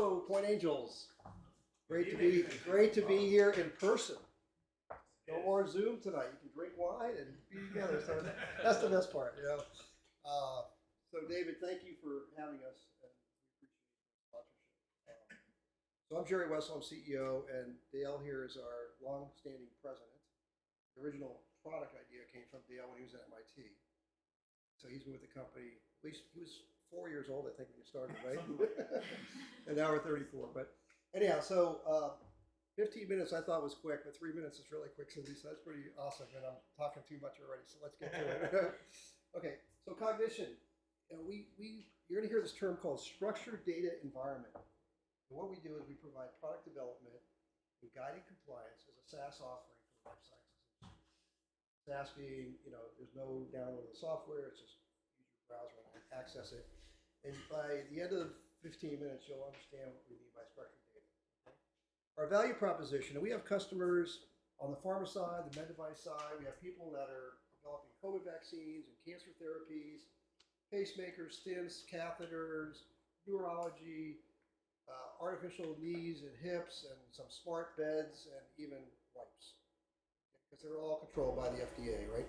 Hello, Point Angels. Great to be here in person. No more Zoom tonight. You can drink wine and be together. So that's the best part, you know. So David, thank you for having us, and we appreciate the sponsorship. So I'm Jerry Wesel, I'm CEO, and Dale here is our long-standing president. The original product idea came from Dale when he was at MIT. So he's been with the company. At least he was 4 years old, I think, when you started, right? And now we're 34. But anyhow, so 15 minutes I thought was quick, but 3 minutes is really quick, Cindy. So that's pretty awesome. And I'm talking too much already, so let's get to it. Okay, so Cognition. You know, you're going to hear this term called structured data environment. And what we do is we provide product development and guiding compliance as a SaaS offering for life sciences. SaaS being, you know, there's no download of the software, it's just use your browser and access it. And by the end of 15 minutes, you'll understand what we mean by structured data. Okay? Our value proposition, and we have customers on the pharma side, the med device side, we have people that are developing COVID vaccines and cancer therapies, pacemakers, stents, catheters, neurology, artificial knees and hips, and some smart beds, and even wipes. Because they're all controlled by the FDA, right?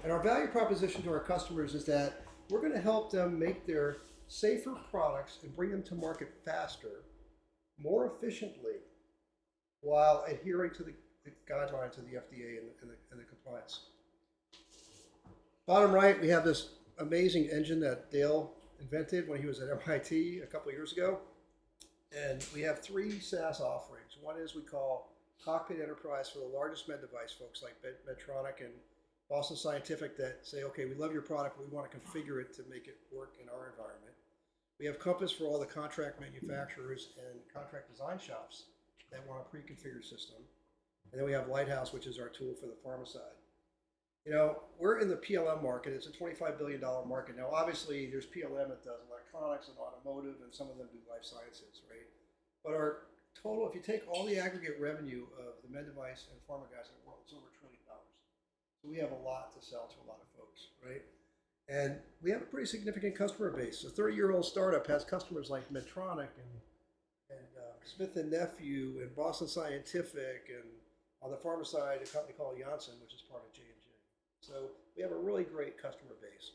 And our value proposition to our customers is that we're going to help them make their safer products and bring them to market faster, more efficiently, while adhering to the guidelines of the FDA and the compliance. Bottom right, we have this amazing engine that Dale invented when he was at MIT a couple of years ago. And we have 3 SaaS offerings. One is we call Cockpit Enterprise for the largest med device folks like Medtronic and Boston Scientific that say, okay, we love your product, but we want to configure it to make it work in our environment. We have Compass for all the contract manufacturers and contract design shops that want a pre-configured system. And then we have Lighthouse, which is our tool for the pharma side. You know, we're in the PLM market. It's a $25 billion market. Now, obviously, there's PLM that does electronics and automotive, and some of them do life sciences, right? But our total, if you take all the aggregate revenue of the med device and pharma guys in the world, it's over $1 trillion. So we have a lot to sell to a lot of folks, right? And we have a pretty significant customer base. A 30-year-old startup has customers like Medtronic and Smith & Nephew and Boston Scientific, and on the pharma side, a company called Janssen, which is part of J&J. So we have a really great customer base.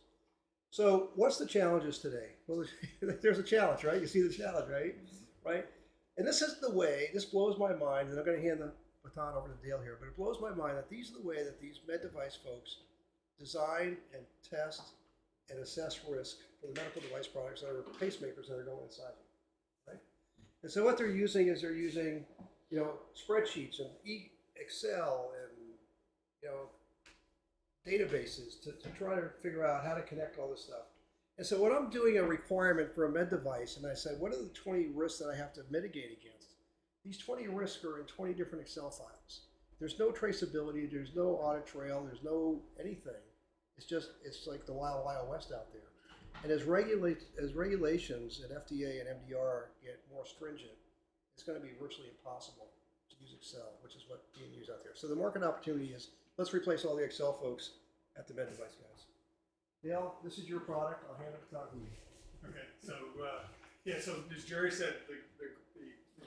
So what's the challenges today? Well, there's a challenge, right? You see the challenge, right? Right? And this is the way, this blows my mind, and I'm going to hand the baton over to Dale here, but it blows my mind that these are the way that these med device folks design and test and assess risk for the medical device products that are pacemakers that are going inside you, right? And so what they're using is they're using, you know, spreadsheets and Excel and, you know, databases to try to figure out how to connect all this stuff. And so when I'm doing a requirement for a med device, and I said, what are the 20 risks that I have to mitigate against? These 20 risks are in 20 different Excel files. There's no traceability, there's no audit trail, there's no anything. It's like the wild, wild west out there. And as regulations at FDA and MDR get more stringent, it's going to be virtually impossible to use Excel, which is what being used out there. So the market opportunity is, let's replace all the Excel folks at the med device guys. Dale, this is your product. I'll hand it to you. Okay, so so as Jerry said, the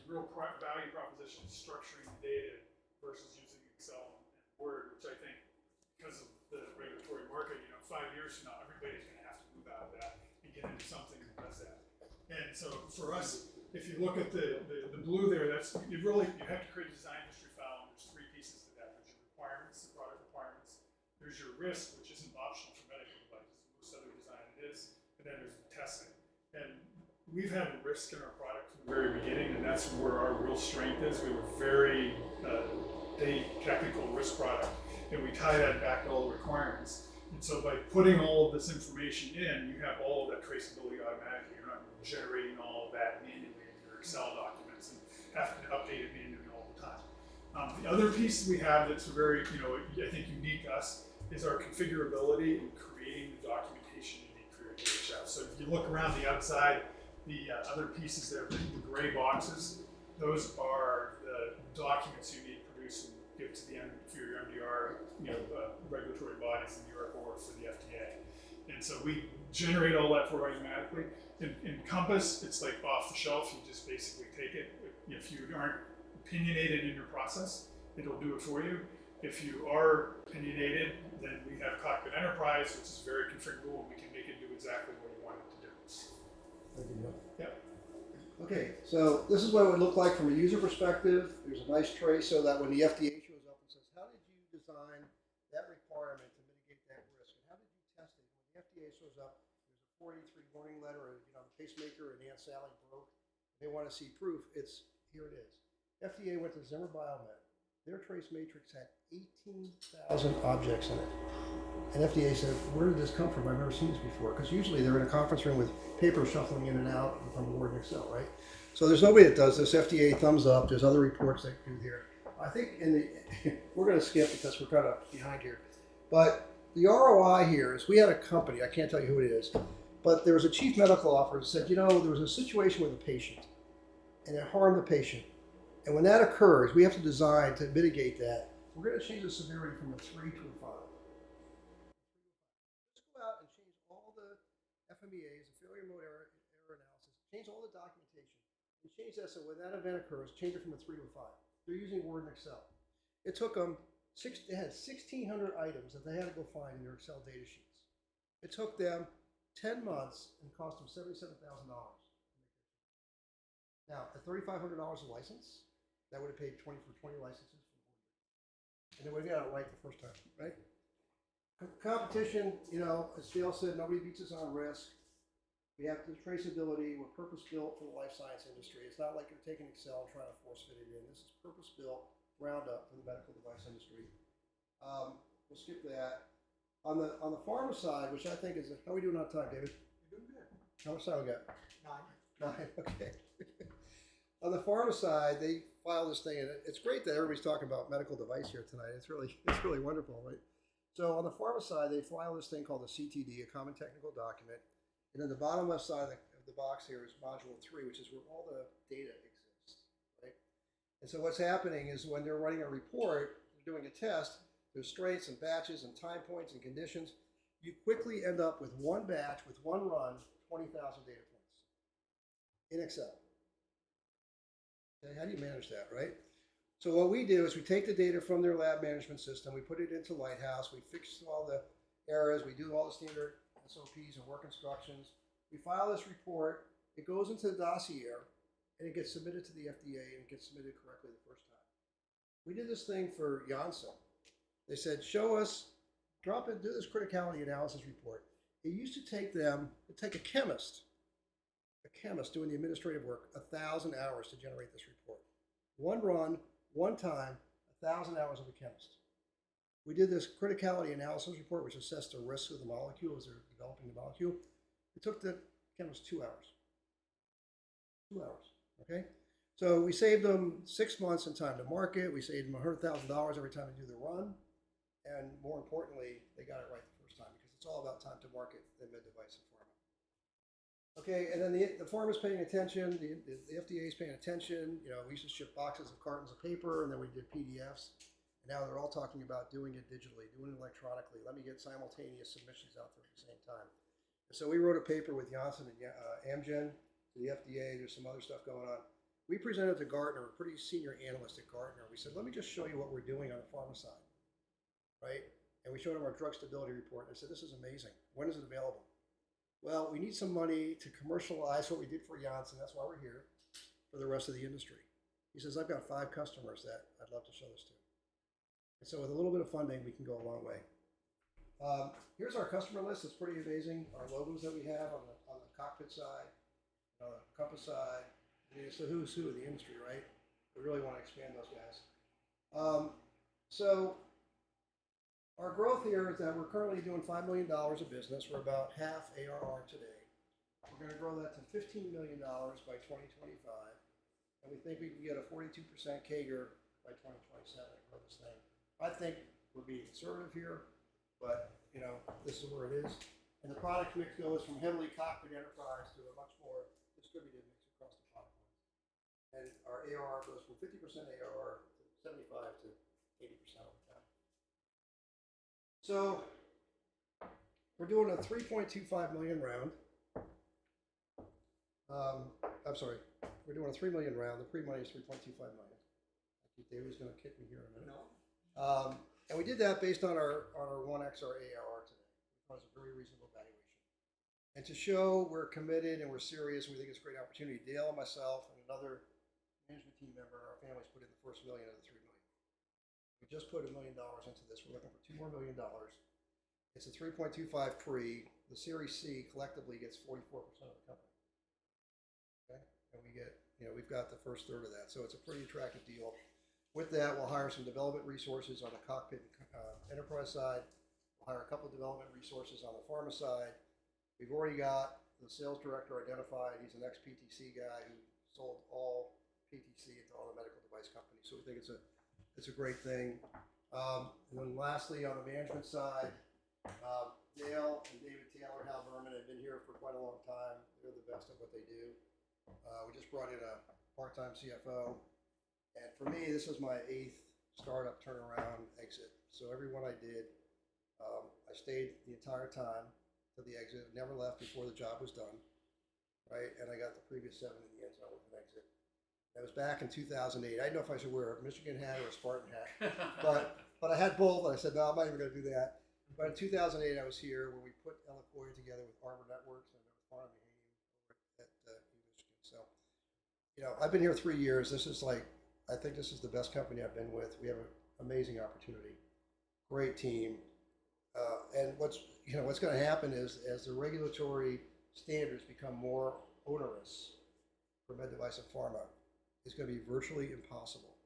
real value proposition is structuring the data versus using Excel and Word, which I think, because of the regulatory market, you know, 5 years from now, everybody's going to have to move out of that and get into something that does that. And so for us, if you look at the blue there, you have to create a design history file, and there's 3 pieces to that. There's your requirements, the product requirements. There's your risk, which isn't optional for medical devices. Most other design it is. And then there's the testing. And we've had risk in our product from the very beginning, and that's where our real strength is. We were very technical risk product, and we tie that back to all the requirements. And so by putting all of this information in, you have all of that traceability automatically. You're not generating all of that manually in your Excel documents and having to update it manually all the time. The other piece we have that's very, I think unique to us is our configurability in creating the documentation you need for your DHF. So if you look around the outside, the other pieces there, the gray boxes, those are the documents you need to produce and give to the for your MDR, regulatory bodies in Europe or for the FDA. And so we generate all that for you automatically. In Compass, it's like off the shelf. You just basically take it. If you aren't opinionated in your process, it'll do it for you. If you are opinionated, then we have Cockpit Enterprise, which is very configurable, and we can make it do exactly what you want it to do. Thank you. Yep. Okay, so this is what it would look like from a user perspective. There's a nice trace so that when the FDA shows up and says, how did you design that requirement to mitigate that risk? And how did you test it? When the FDA shows up, there's a 483 warning letter, the pacemaker and Aunt Sally broke. They want to see proof. It's, here it is. FDA went to Zimmer Biomet. Their trace matrix had 18,000 objects in it. And FDA said, where did this come from? I've never seen this before. Because usually they're in a conference room with paper shuffling in and out from Word and Excel, right? So there's nobody that does this. FDA thumbs up. There's other reports that do here. I think we're going to skip because we're kind of behind here. But the ROI here is we had a company, I can't tell you who it is, but there was a chief medical officer who said, there was a situation with a patient and it harmed the patient. And when that occurs, we have to design to mitigate that. We're going to change the severity from a 3 to a 5. Let's go out and change all the FMEAs, the failure mode error analysis, change all the documentation, and change that so when that event occurs, change it from a 3 to a 5. They're using Word and Excel. It took them, they had 1,600 items that they had to go find in their Excel data sheets. It took them 10 months and cost them $77,000. Now, at $3,500 a license, that would have paid 20 licenses. And then we got it right the first time, right? Competition, as Dale said, nobody beats us on risk. We have the traceability. We're purpose-built for the life science industry. It's not like you're taking Excel and trying to force fit it in. This is purpose-built, ground up for the medical device industry. We'll skip that. On the pharma side, which I think is, how are we doing on time, David? You're doing good. How much time we got? 9. 9, okay. On the pharma side, they file this thing, and it's great that everybody's talking about medical device here tonight. It's really wonderful, right? So on the pharma side, they file this thing called a CTD, a Common Technical Document, and then the bottom left side of the box here is Module 3, which is where all the data exists, right? And so what's happening is when they're running a report, they're doing a test, there's strengths and batches and time points and conditions. You quickly end up with one batch, with one run, 20,000 data points in Excel. Okay, how do you manage that, right? So what we do is we take the data from their lab management system, we put it into Lighthouse, we fix all the errors, we do all the standard SOPs and work instructions. We file this report, it goes into the dossier, and it gets submitted to the FDA, and it gets submitted correctly the first time. We did this thing for Janssen. They said, show us, drop it, do this criticality analysis report. It used to take them, it'd take a chemist doing the administrative work, 1,000 hours to generate this report. One run, one time, 1,000 hours of a chemist. We did this criticality analysis report, which assessed the risk of the molecule as they're developing the molecule. It took the chemist 2 hours. 2 hours, okay? So we saved them 6 months in time to market. We saved them $100,000 every time they do the run. And more importantly, they got it right the first time because it's all about time to market in med device and pharma. Okay, and then the pharma's paying attention, the FDA is paying attention. We used to ship boxes of cartons of paper, and then we did PDFs. And now they're all talking about doing it digitally, doing it electronically. Let me get simultaneous submissions out there at the same time. And so we wrote a paper with Janssen and Amgen to the FDA. There's some other stuff going on. We presented to Gartner, a pretty senior analyst at Gartner. We said, let me just show you what we're doing on the pharma side, right? And we showed them our drug stability report. And I said, this is amazing. When is it available? Well, we need some money to commercialize what we did for Janssen. That's why we're here, for the rest of the industry. He says, I've got 5 customers that I'd love to show this to. And so with a little bit of funding, we can go a long way. Here's our customer list. It's pretty amazing. Our logos that we have on the cockpit side, on the compass side. I mean, it's the who's who of the industry, right? We really want to expand those guys. So our growth here is that we're currently doing $5 million of business. We're about half ARR today. We're going to grow that to $15 million by 2025. And we think we can get a 42% CAGR by 2027 and grow this thing. I think we're being conservative here, but this is where it is. And the product mix goes from heavily cockpit enterprise to a much more distributed mix across the product lines. And our ARR goes from 50% ARR to 75 to 80% over time. So we're doing a $3.25 million round. I'm sorry, we're doing a 3 million round. The pre-money is 3.25 million. I think David's going to kick me here in a minute. And we did that based on our 1XR ARR today. It was a very reasonable valuation. And to show we're committed and we're serious and we think it's a great opportunity, Dale and myself and another management team member, our families put in the first million of the 3 million. We just put $1 million into this. We're looking for $2 more million. It's a 3.25 pre. The Series C collectively gets 44% of the company. Okay, and we get, we've got the first third of that, so it's a pretty attractive deal. With that, we'll hire some development resources on the cockpit enterprise side. We'll hire a couple of development resources on the pharma side. We've already got the sales director identified. He's an ex-PTC guy who sold all PTC into all the medical device companies, so we think it's a great thing. And then lastly, on the management side, Dale and David Taylor, Hal Berman have been here for quite a long time. They're the best at what they do. We just brought in a part-time CFO. And for me, this was my 8th startup turnaround exit. So every one I did, I stayed the entire time to the exit, never left before the job was done, right? And I got the previous 7 in the end zone with an exit. That was back in 2008. I didn't know if I should wear a Michigan hat or a Spartan hat, but I had both, and I said, no, I'm not even going to do that. But in 2008, I was here when we put Eloquoy together with Arbor Networks and Farnham at Michigan. So, I've been here 3 years. This is I think this is the best company I've been with. We have an amazing opportunity, great team, and what's going to happen is as the regulatory standards become more onerous for med device and pharma, it's going to be virtually impossible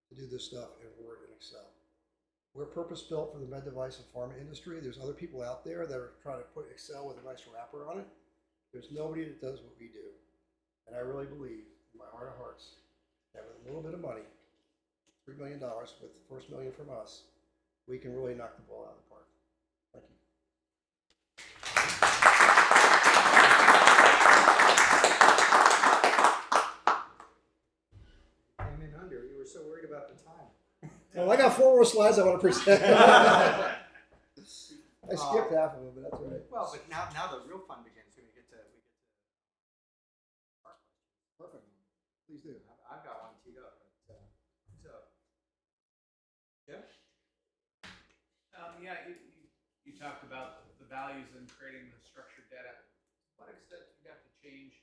to do this stuff in Word and Excel. We're purpose-built for the med device and pharma industry. There's other people out there that are trying to put Excel with a nice wrapper on it. There's nobody that does what we do. And I really believe, in my heart of hearts, that with a little bit of money, $3 million with the first million from us, we can really knock the ball out of the park. Thank you. Came in under. You were so worried about the time. Well, I got 4 more slides I want to present. I skipped half of them, but that's all right. Well, but now the real fun begins. We get to Perfect. Please do. I've got one teed up. But, yeah. You talked about the values in creating the structured data. To what extent do you have to change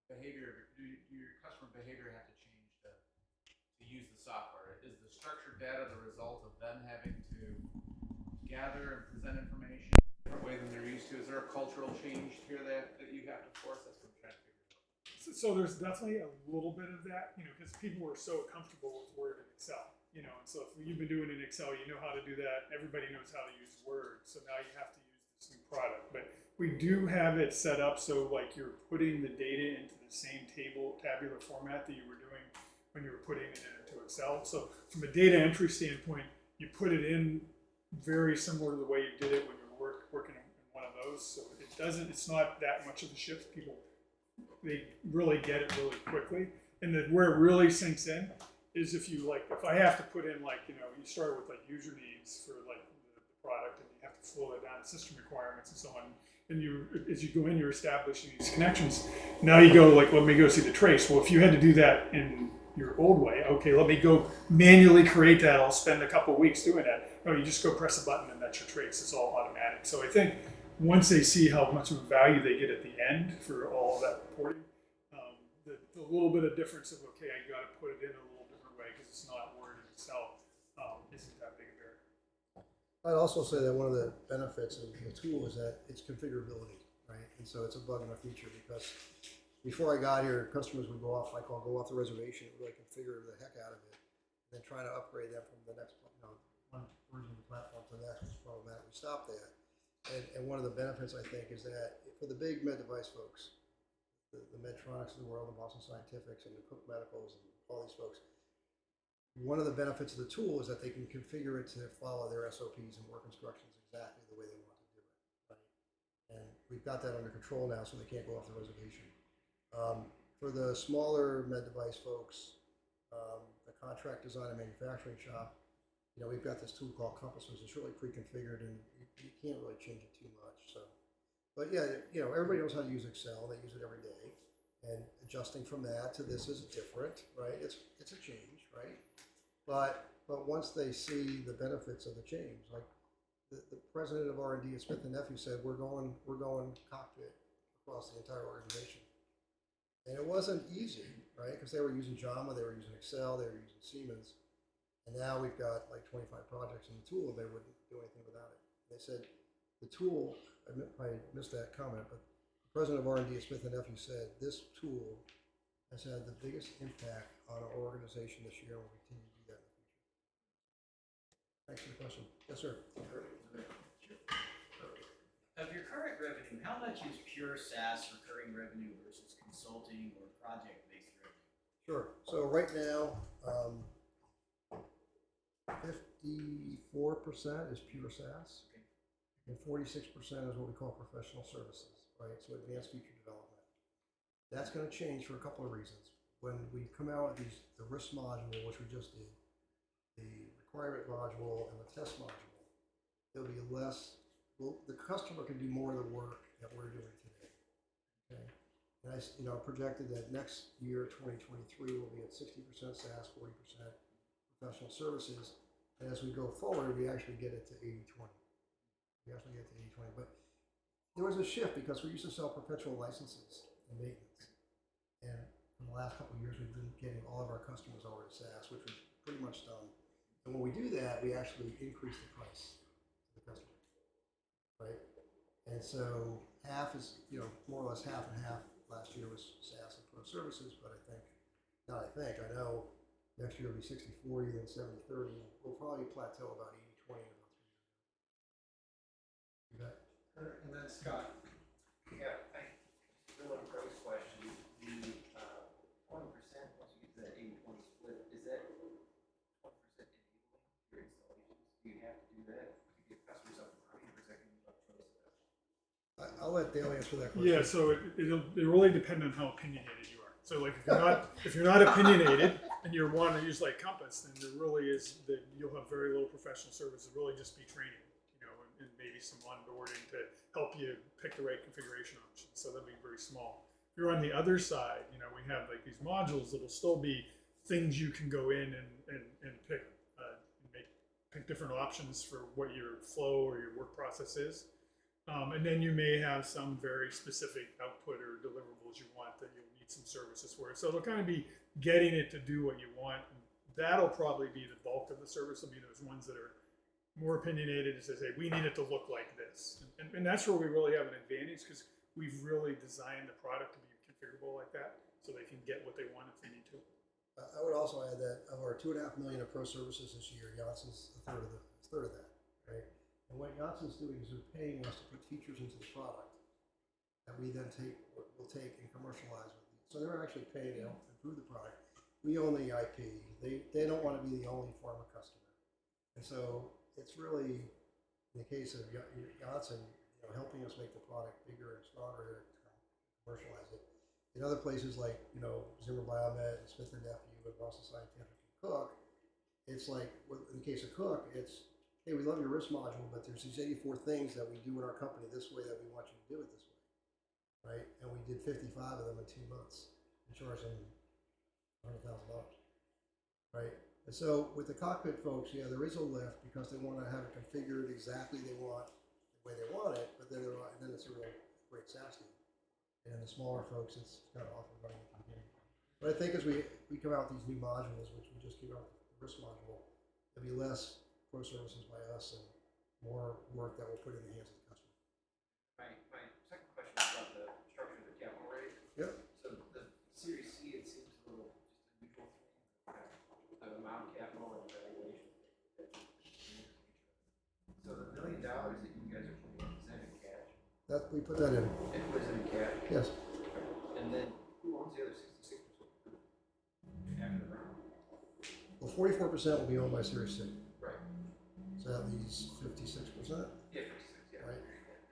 behavior? Do your customer behavior have to change to use the software? Is the structured data the result of them having to gather and present information in a different way than they're used to? Is there a cultural change here that you have to force? That's what I'm trying to figure out. So there's definitely a little bit of that, because people are so comfortable with Word and Excel, and so if you've been doing it in Excel, you know how to do that. Everybody knows how to use Word, so now you have to use this new product. But we do have it set up so you're putting the data into the same tabular format that you were doing when you were putting it into Excel. So from a data entry standpoint, you put it in very similar to the way you did it when you were working in one of those. So it's not that much of a shift. They really get it really quickly. And then where it really sinks in is if I have to put in you start with user needs for the product, and you have to flow it down to system requirements and so on. And as you go in, you're establishing these connections. Now you go let me go see the trace. Well, if you had to do that in your old way, okay, let me go manually create that. I'll spend a couple of weeks doing that. No, you just go press a button and that's your trace. It's all automatic. So I think once they see how much of a value they get at the end for all of that reporting, the little bit of difference of, okay, I got to put it in a little different way because it's not Word and Excel isn't that big a barrier. I'd also say that one of the benefits of the tool is that it's configurability, right? And so it's a bug in a feature because before I got here, customers would go off the reservation, really configure the heck out of it, and then try to upgrade that from the next one version of the platform to the next was problematic. We stopped that. And one of the benefits, I think, is that for the big med device folks, the Medtronics of the world, the Boston Scientifics, and the Cook Medicals, and all these folks, one of the benefits of the tool is that they can configure it to follow their SOPs and work instructions exactly the way they want to do it. Right? And we've got that under control now, so they can't go off the reservation. For the smaller med device folks, the contract design and manufacturing shop, we've got this tool called Compasses. It's really pre-configured, and you can't really change it too much. So, but yeah, everybody knows how to use Excel. They use it every day. and adjusting from that to this is different, right? It's a change, right? But once they see the benefits of the change, like the president of R&D at Smith and Nephew said, we're going cockpit across the entire organization, and it wasn't easy, right? Because they were using Java, they were using Excel, they were using Siemens, and now we've got like 25 projects in the tool, and they wouldn't do anything without it. They said the tool. I missed that comment, but the president of R&D at Smith and Nephew said this tool has had the biggest impact on our organization this year, and will continue to do that in the future. Thanks for the question. Yes, sir. Of your current revenue, how much is pure SaaS recurring revenue versus consulting or project-based revenue? Sure. So right now, 54% is pure SaaS, and 46% is what we call professional services, right? So advanced feature development. That's going to change for a couple of reasons. When we come out with the risk module, which we just did, the requirement module, and the test module, there'll be less. Well, the customer can do more of the work that we're doing today. Okay, and I projected that next year, 2023, will be at 60% SaaS, 40% professional services, and as we go forward, we actually get it to 80-20. We actually get to 80-20, but there was a shift because we used to sell perpetual licenses and maintenance, and in the last couple of years, we've been getting all of our customers over to SaaS, which we've pretty much done. And when we do that, we actually increase the price to the customer, right? And so half is, more or less half and half. Last year was SaaS and pro services, but I know next year will be 60-40, then 70-30. We'll probably plateau about 80-20 in about 3 years. You bet. And then Scott. Yeah, really Craig's question, the 20%, once you get to that 80-20 split, is that 20% enabling your installations? Do you have to do that to get customers up and running, or is that going to be up choice? I'll let Dale answer that question. Yeah, so it'll really depend on how opinionated you are. So like if you're not opinionated and you want to use like Compass, then there really is that you'll have very little professional services. Really just be training, and maybe some onboarding to help you pick the right configuration options. So that'll be very small. If you're on the other side, we have like these modules that'll still be things you can go in and pick pick different options for what your flow or your work process is. And then you may have some very specific output or deliverables you want that you'll need some services for it. So it'll kind of be getting it to do what you want. And that'll probably be the bulk of the service. Will be those ones that are more opinionated and says, hey, we need it to look like this. And that's where we really have an advantage because we've really designed the product to be configurable like that so they can get what they want if they need to. I would also add that of our $2.5 million of pro services this year, Janssen's a third of that, right? And what Janssen's doing is they're paying us to put features into the product that we then will take and commercialize with you. So they're actually paying to help improve the product. We own the IP. They don't want to be the only pharma customer, and so it's really in the case of Janssen, helping us make the product bigger and stronger to commercialize it. In other places like Zimmer Biomet and Smith and Nephew and Boston Scientific and Cook, it's like in the case of Cook, it's hey, we love your risk module, but there's these 84 things that we do in our company this way that we want you to do it this way, right? And we did 55 of them in 2 months and charged them $100,000, right? And so with the cockpit folks, there is a lift because they want to have it configured exactly the way they want it, but then it's a real great SaaS deal. And the smaller folks, it's kind of off and running at the beginning. But I think as we come out with these new modules, which we just came out with the risk module, there'll be less pro services by us and more work that we'll put in the hands of the customer. My second question is about the structure of the capital raise. Yep. So the Series C, it seems a little just unusual to me, the amount of capital and valuation. So the $1 million that you guys are putting in, is that in cash? We put that in. It was in cash? Yes. And then who owns the other 66% after the round? Well, 44% will be owned by Series C. Right. So that leaves 56%. Yeah, 56, yeah. Right.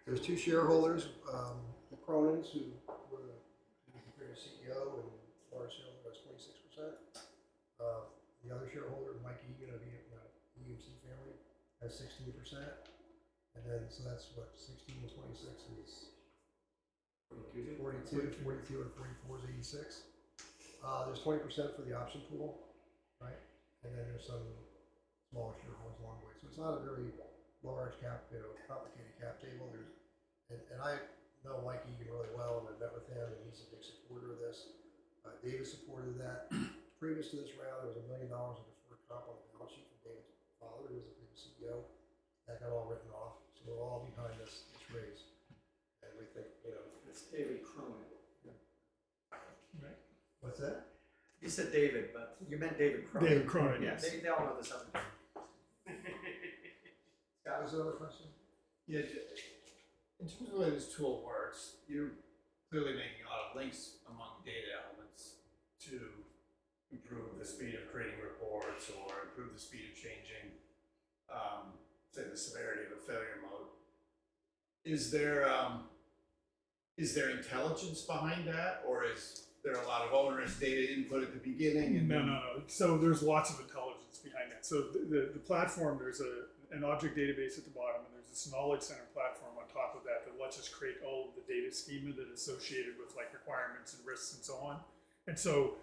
There's 2 shareholders, the Cronins, who were the previous CEO, and large shareholder has 26%. The other shareholder, Mike Egan of the EMC family, has 16%. And then, so that's what, 16 and 26 is 42, and 44 is 86. There's 20% for the option pool, right? And then there's some smaller shareholders along the way. So it's not a very large complicated cap table. And I know Mike Egan really well, and I met with him, and he's a big supporter of this. David supported that. Previous to this round, there was $1 million of deferred comp on the balance sheet from David's father, who was a previous CEO. That got all written off. So we're all behind this raise. And we think, It's David Cronin. Right. what's that? You said David, but you meant David Cronin. David Cronin, Yeah, yes. they all know this other David. Scott, was there another question? Yeah, in terms of the way this tool works, you're clearly making a lot of links among data elements to improve the speed of creating reports or improve the speed of changing, say, the severity of a failure mode. Is there intelligence behind that, or is there a lot of onerous data input at the beginning? And No. So there's lots of intelligence behind that. So the platform, there's an object database at the bottom, and there's this knowledge center platform on top of that lets us create all of the data schema that is associated with like requirements and risks and so on. And so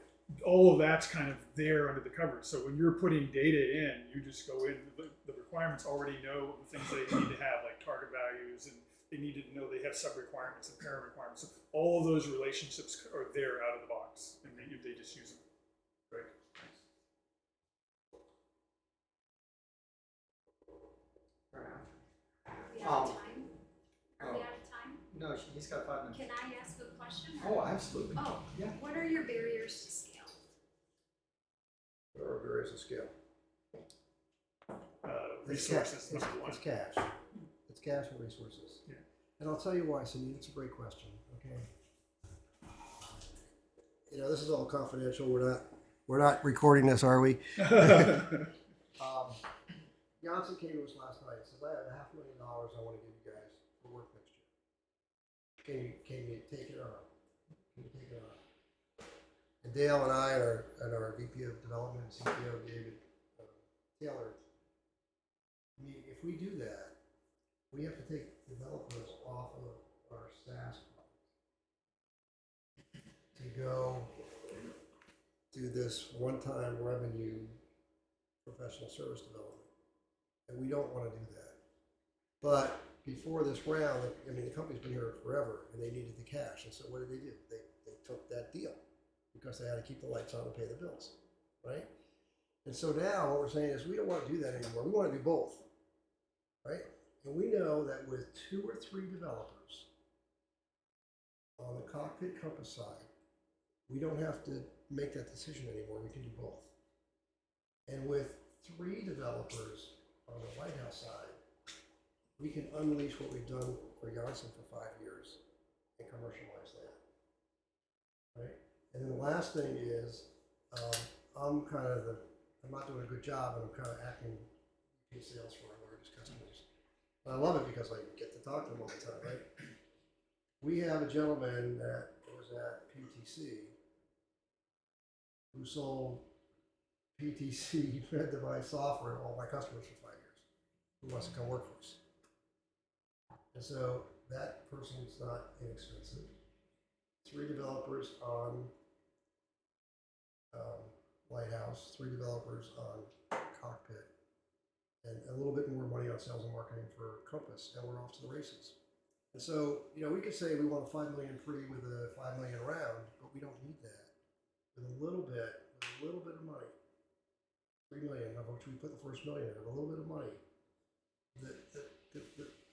all of that's kind of there under the covers. So when you're putting data in, you just go in, the requirements already know the things they need to have, like target values, and they needed to know they have sub-requirements and parent requirements. So all of those relationships are there out of the box, and they just use them. Great, thanks. Fair enough. Are we out of time? Are we oh. out of time? No, he's got 5 minutes. Can I ask a question? Oh, absolutely. Oh, Yeah. what are your barriers to scale? There are various of scale. Resources, It's, number one. it's cash. It's cash and resources. Yeah. And I'll tell you why, Cindy. It's a great question. Okay. This is all confidential. We're not recording this, are we? Johnson came to us last night and says, "I have $500,000 I want to give you guys for work next year. Can you take it on? Can you take it on?" And Dale and I and our VP of Development, CTO David Taylor. I mean, if we do that, we have to take developers off of our SaaS product to go to this one-time revenue professional service development. And we don't want to do that. But before this round, the company's been here forever, and they needed the cash. And so what did they do? They took that deal because they had to keep the lights on and pay the bills, right? And so now what we're saying is we don't want to do that anymore. We want to do both, right? And we know that with 2 or 3 developers on the cockpit compass side, we don't have to make that decision anymore. We can do both. And with 3 developers on the White House side, we can unleash what we've done for Janssen for 5 years and commercialize that, right? And then the last thing is, I'm not doing a good job, and I'm kind of acting VP sales for our largest customers. And I love it because I get to talk to them all the time, right? We have a gentleman that was at PTC who sold PTC med device software to all my customers for 5 years, who wants to come work for us. And so that person's not inexpensive. 3 developers on Lighthouse, 3 developers on Cockpit, and a little bit more money on sales and marketing for Compass, and we're off to the races. And so, we could say we want a $5 million pre with a $5 million round, but we don't need that. With a little bit of money, $3 million, of which we put the first $1 million in, a little bit of money,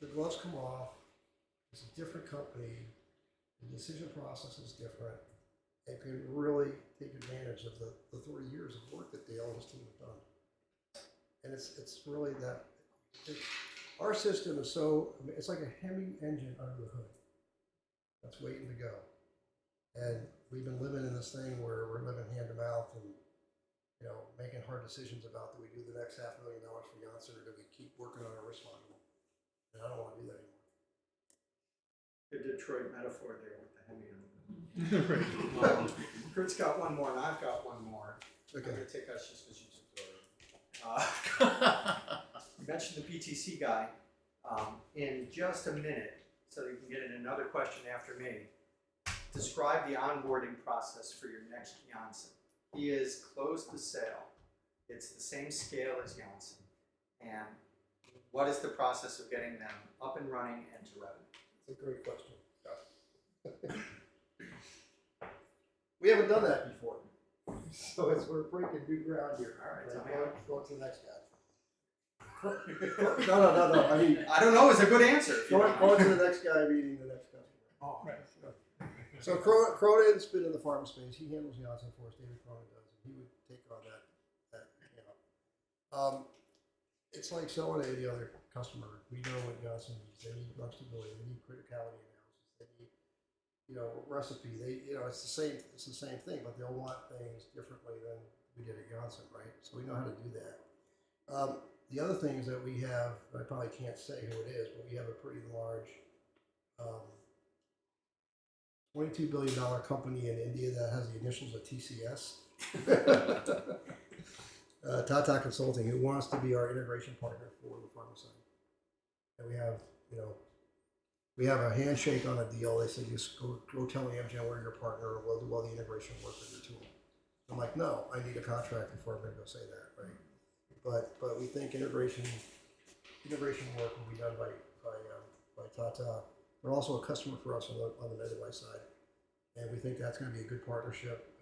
the gloves come off. It's a different company. The decision process is different. It can really take advantage of the 30 years of work that Dale and his team have done. And it's really that. Our system is it's like a Hemi engine under the hood that's waiting to go. And we've been living in this thing where we're living hand to mouth and, making hard decisions about, do we do the next $500,000 for Janssen, or do we keep working on our risk model? And I don't want to do that anymore. The Detroit metaphor there with the Hemi. Right. Kurt's got one more, and I've got one more. Okay. I'm going to take us just because you took the order. You mentioned the PTC guy. In just a minute, so you can get in another question after me, describe the onboarding process for your next Janssen. He has closed the sale. It's the same scale as Janssen. And what is the process of getting them up and running and to revenue? That's a great question. We haven't done that before. So we're breaking new ground here. All right, Right, tell me go to the next guy. No. I mean, I don't know, it's a good answer. if you going don't. to the next guy meeting the next customer. Oh, Right. So Cronin's been in the pharma space. He handles Janssen for us. David Cronin does. And he would take on that. It's like selling to any other customer. We know what Janssen needs. They need drug stability. They need criticality analysis. They need, recipe. It's the same thing, but they'll want things differently than we did at Janssen, right? So we know how to do that. The other thing is that we have, I probably can't say who it is, but we have a pretty large $22 billion company in India that has the initials of TCS. Tata Consulting, who wants to be our integration partner for the pharma side. And we have a handshake on a deal. They said, just go tell Amgen we're your partner, and we'll do all the integration work with your tool. I'm like, no, I need a contract before I'm going to go say that, right? But we think integration work will be done by Tata. They're also a customer for us on the med device side, and we think that's going to be a good partnership.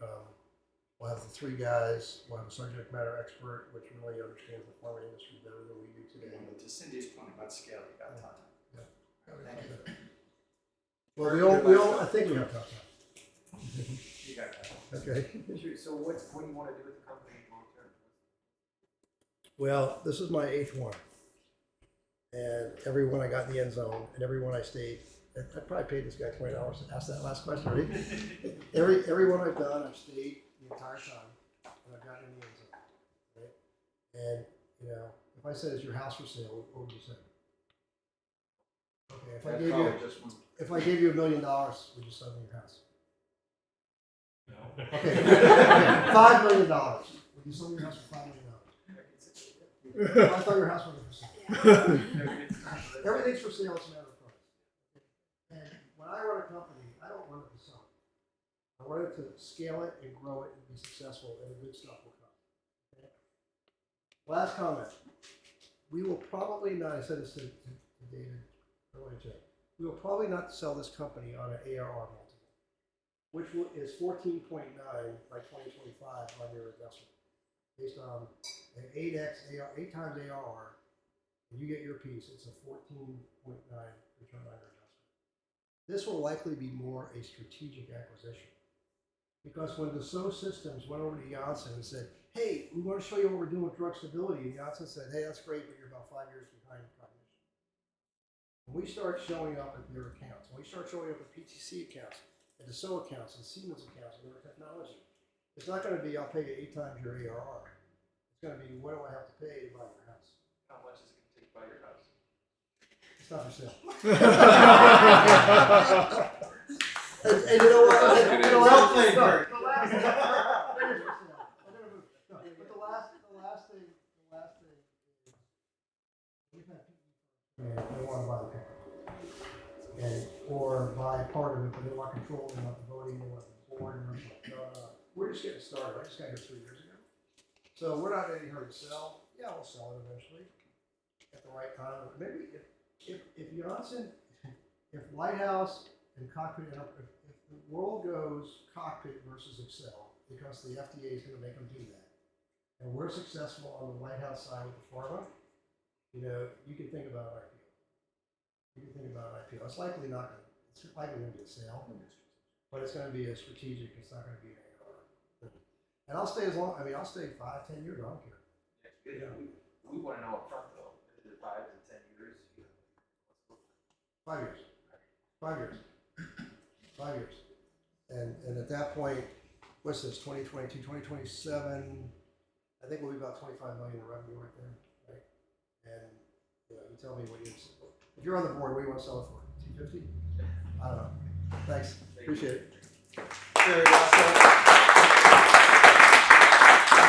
We'll have the three guys. We'll have a subject matter expert, which really understands the pharma industry better than we do today. To Cindy's point about scale, you got Tata. Thank you. Well, I think we have Tata. You got that. Okay. So what do you want to do with the company long term? Well, this is my 8th one, and every one I got in the end zone, and every one I stayed. I probably paid this guy $20 to ask that last question, right? every one I've done, I've stayed the entire time, and I've gotten in the end zone, right? And if I said, "Is your house for sale?" What would you say? Okay, if I gave you $1 million, would you sell me your house? No. Okay, $5 million. Would you sell me your house for $5 million? I thought your house wasn't for sale. Everything's for sale. It's a matter of price. And when I run a company, I don't run it to sell it. I run it to scale it and grow it and be successful, and the good stuff will come. Okay? Last comment. We will probably not, I said this to David earlier today, we will probably not sell this company on an ARR multiple, which is 14.9 by 2025 on your investment. Based on an 8 times ARR, and you get your piece, it's a 14.9 return on your investment. This will likely be more a strategic acquisition. Because when Dassault Systems went over to Janssen and said, hey, we want to show you what we're doing with drug stability, and Janssen said, hey, that's great, but you're about 5 years behind Cognition. When we start showing up at their accounts, when we start showing up at PTC accounts, and Dassault accounts, and Siemens accounts, and their technology, it's not going to be, I'll pay you 8 times your ARR. It's going to be, what do I have to pay to buy your house? How much is it going to take to buy your house? It's not for sale. and you know what? Well played, Kurt. The last thing, but the last thing is, we've had people they want to buy the company, or buy part of it, but they want control, they want the voting, they want the board, and no. We're just getting started. I just got here 3 years ago. So we're not in any hurry to sell. Yeah, we'll sell it eventually at the right time. Maybe if Janssen, if Lighthouse and Cockpit, if the world goes Cockpit versus Excel, because the FDA is going to make them do that, and we're successful on the Lighthouse side with the pharma, you can think about an IPO. It's likely going to be a sale, but it's going to be a strategic. It's not going to be an AR. And I'll stay I'll stay 5, 10 years. I don't care. Yeah. We want to know up front though, is it 5 to 10 years? 5 years. 5 years. 5 years. And at that point, what's this, 2022, 2027, I think we'll be about 25 million in revenue right there, right? And you tell me if you're on the board, what do you want to sell it for? 250? I don't know. Thanks. Appreciate it. Very well said.